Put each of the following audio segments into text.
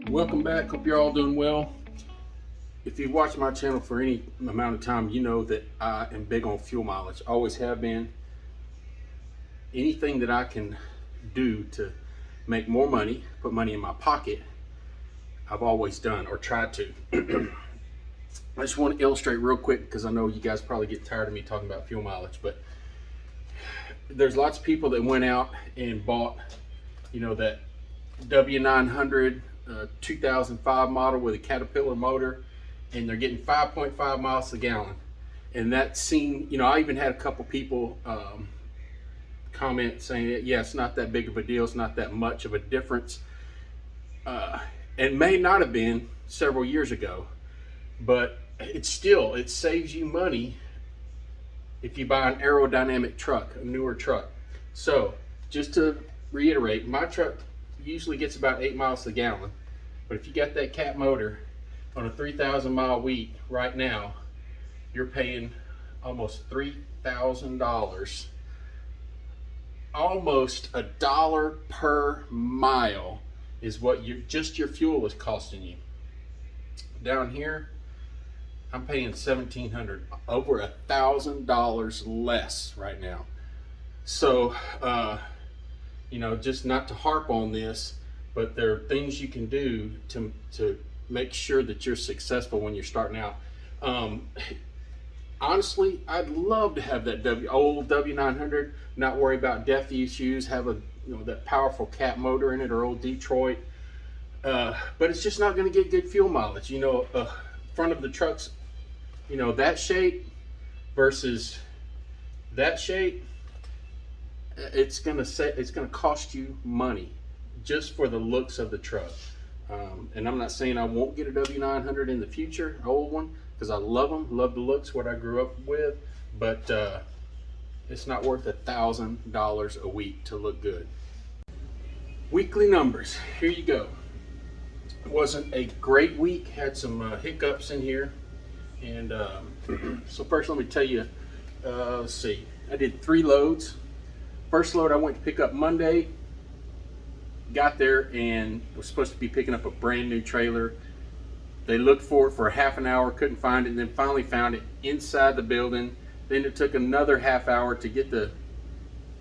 Welcome back. Hope you're all doing well. If you've watched my channel for any amount of time, you know that I am big on fuel mileage. Always have been. Anything that I can do to make more money, put money in my pocket, I've always done or tried to. I just want to illustrate real quick because I know you guys probably get tired of me talking about fuel mileage, but there's lots of people that went out and bought, that W900 2005 model with a Caterpillar motor, and they're getting 5.5 miles a gallon. And that seemed, I even had a couple people comment saying that, yeah, it's not that big of a deal, it's not that much of a difference. It may not have been several years ago, but it saves you money if you buy an aerodynamic truck, a newer truck. So just to reiterate, my truck usually gets about 8 miles a gallon, but if you got that cat motor on a 3,000 mile week right now, you're paying almost $3,000, almost $1 per mile is what your fuel is costing you. Down here, I'm paying $1,700, over $1,000 less right now. So, just not to harp on this, but there are things you can do to make sure that you're successful when you're starting out. Honestly, I'd love to have that old W900, not worry about depth issues, have that powerful cat motor in it, or old Detroit. But it's just not going to get good fuel mileage. Front of the trucks, that shape versus that shape, it's gonna cost you money just for the looks of the truck. And I'm not saying I won't get a W900 in the future, an old one, because I love them, love the looks, what I grew up with, but it's not worth $1,000 a week to look good. Weekly numbers, here you go. It wasn't a great week, had some hiccups in here. And so first let me tell you, let's see, I did 3 loads. First load I went to pick up Monday, got there and was supposed to be picking up a brand new trailer. They looked for it for a half an hour, couldn't find it, and then finally found it inside the building. Then it took another half hour to get the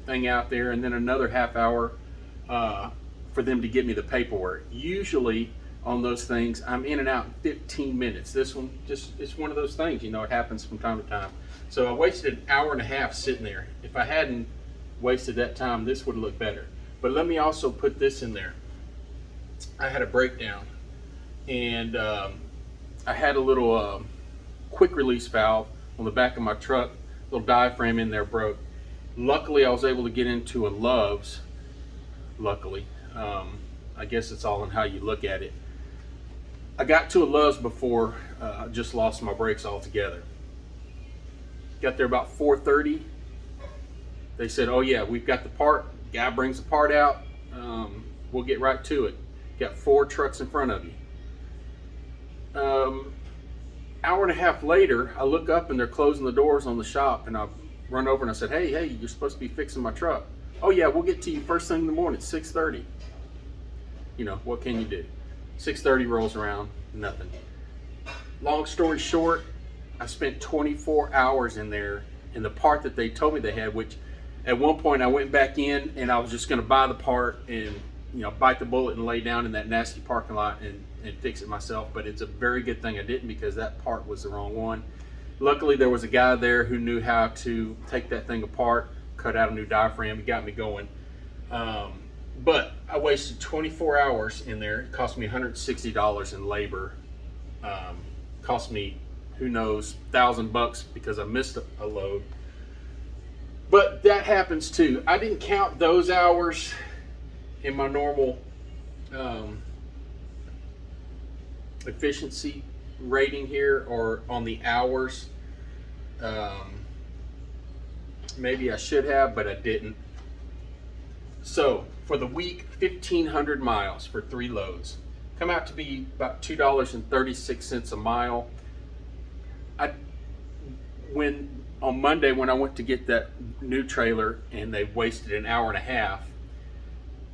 thing out there, and then another half hour for them to get me the paperwork. Usually on those things, I'm in and out in 15 minutes. This one, it's one of those things, it happens from time to time. So I wasted an hour and a half sitting there. If I hadn't wasted that time, this would look better. But let me also put this in there. I had a breakdown, and I had a little quick release valve on the back of my truck. Little diaphragm in there broke. Luckily, I was able to get into a Love's. Luckily, I guess it's all in how you look at it. I got to a Love's before I just lost my brakes altogether. Got there about 4:30. They said, "Oh yeah, we've got the part." Guy brings the part out. We'll get right to it. Got 4 trucks in front of you. Hour and a half later, I look up and they're closing the doors on the shop, and I run over and I said, "Hey, you're supposed to be fixing my truck." "Oh yeah, we'll get to you first thing in the morning, 6:30. What can you do? 6:30 rolls around, nothing. Long story short, I spent 24 hours in there in the part that they told me they had, which at one point I went back in and I was just going to buy the part and bite the bullet and lay down in that nasty parking lot and fix it myself. But it's a very good thing I didn't, because that part was the wrong one. Luckily there was a guy there who knew how to take that thing apart, cut out a new diaphragm. He got me going. But I wasted 24 hours in there. It cost me $160 in labor. Cost me, who knows, $1,000 because I missed a load. But that happens too. I didn't count those hours in my normal efficiency rating here, or on the hours. Maybe I should have, but I didn't. So for the week, 1,500 miles for 3 loads. Come out to be about $2.36 a mile. On Monday when I went to get that new trailer and they wasted an hour and a half,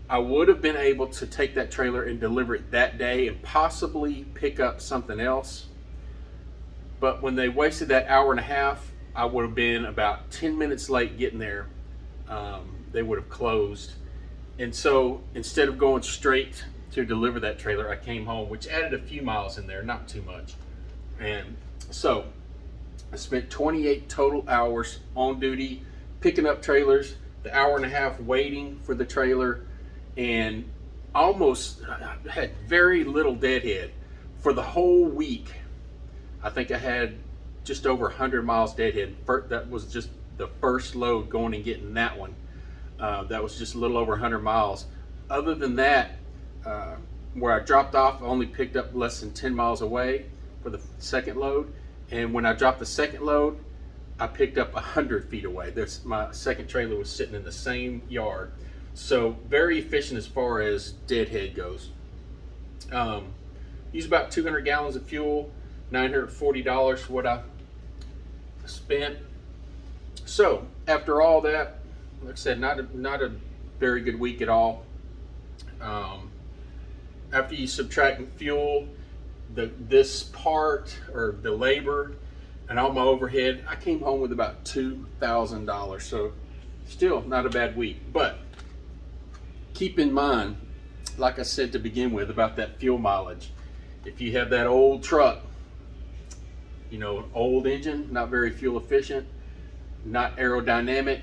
I would have been able to take that trailer and deliver it that day and possibly pick up something else. But when they wasted that hour and a half, I would have been about 10 minutes late getting there. They would have closed. And so instead of going straight to deliver that trailer, I came home, which added a few miles in there, not too much. And so I spent 28 total hours on duty, picking up trailers, the hour and a half waiting for the trailer, and almost had very little deadhead. For the whole week, I think I had just over 100 miles deadhead. That was just the first load going and getting that one. That was just a little over 100 miles. Other than that, where I dropped off, I only picked up less than 10 miles away for the second load. And when I dropped the second load, I picked up 100 feet away. My second trailer was sitting in the same yard. So very efficient as far as deadhead goes. Use about 200 gallons of fuel, $940 for what I spent. So after all that, like I said, not a very good week at all. After you subtract fuel, this part or the labor and all my overhead, I came home with about $2,000. So still not a bad week. But keep in mind, like I said to begin with, about that fuel mileage. If you have that old truck, old engine, not very fuel efficient, not aerodynamic,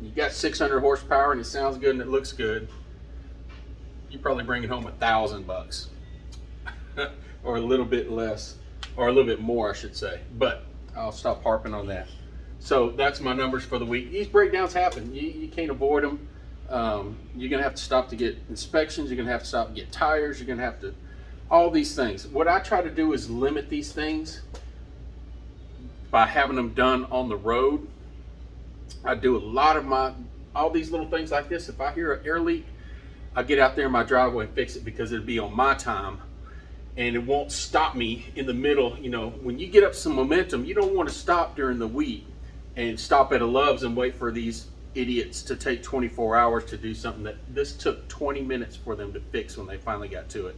you got 600 horsepower and it sounds good and it looks good, you're probably bringing home $1,000 or a little bit less, or a little bit more, I should say. But I'll stop harping on that. So that's my numbers for the week. These breakdowns happen. You can't avoid them. You're gonna have to stop to get inspections. You're gonna have to stop and get tires. You're gonna have to, all these things. What I try to do is limit these things by having them done on the road. I do a lot of all these little things like this. If I hear an air leak, I get out there in my driveway and fix it, because it'll be on my time and it won't stop me in the middle. When you get up some momentum, you don't want to stop during the week and stop at a Love's and wait for these idiots to take 24 hours to do something that this took 20 minutes for them to fix when they finally got to it.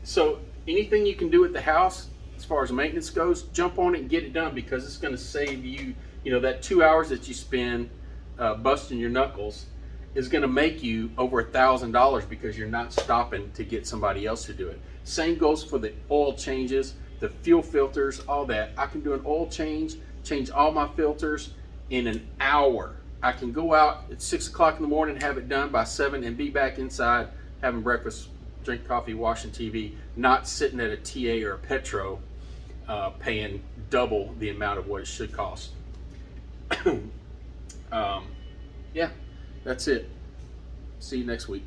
So anything you can do at the house as far as maintenance goes, jump on it and get it done, because it's going to save you, that 2 hours that you spend busting your knuckles is going to make you over $1,000, because you're not stopping to get somebody else to do it. Same goes for the oil changes, the fuel filters, all that. I can do an oil change all my filters in an hour. I can go out at 6 o'clock in the morning, have it done by 7, and be back inside having breakfast, drink coffee, watching TV, not sitting at a TA or a Petro paying double the amount of what it should cost. Yeah, that's it. See you next week.